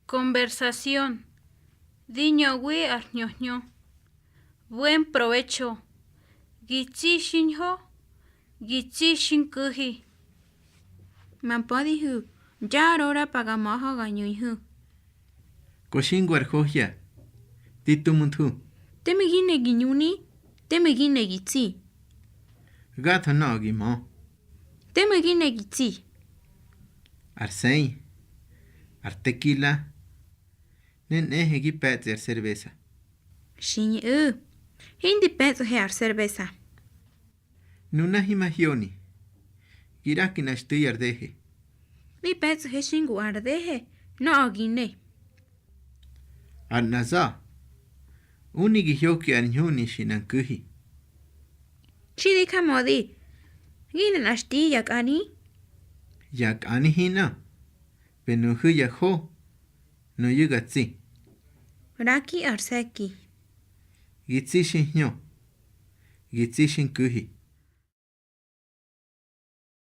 Conversación. Diñowi arñoño. Buen provecho. Gichi shinho. Gichi shinkuji. Mampodihu. Ya ahora pagamos a gañuihu. Koshin guarjoya. Titumuntu. Temegine guiñuni. Temegine gitsi. Gato no gimo. Temegine gitsi. Arsei. Artequila. Nen ejegi petzer cerveza. Shin Hindi penso hear cerveza. Nuna himagioni. Giraki na estoy ardeje. Mi penso he shingu ardeje. No agine. Arnaza. Unigi hyoki arñuni shinankuji. Chidika modi. Gine nashti yak ani. Yak anihina. Penuhu yaho. No yugatsi. Raki arseki. Gitsi shinyo. Gitsi shinkuji.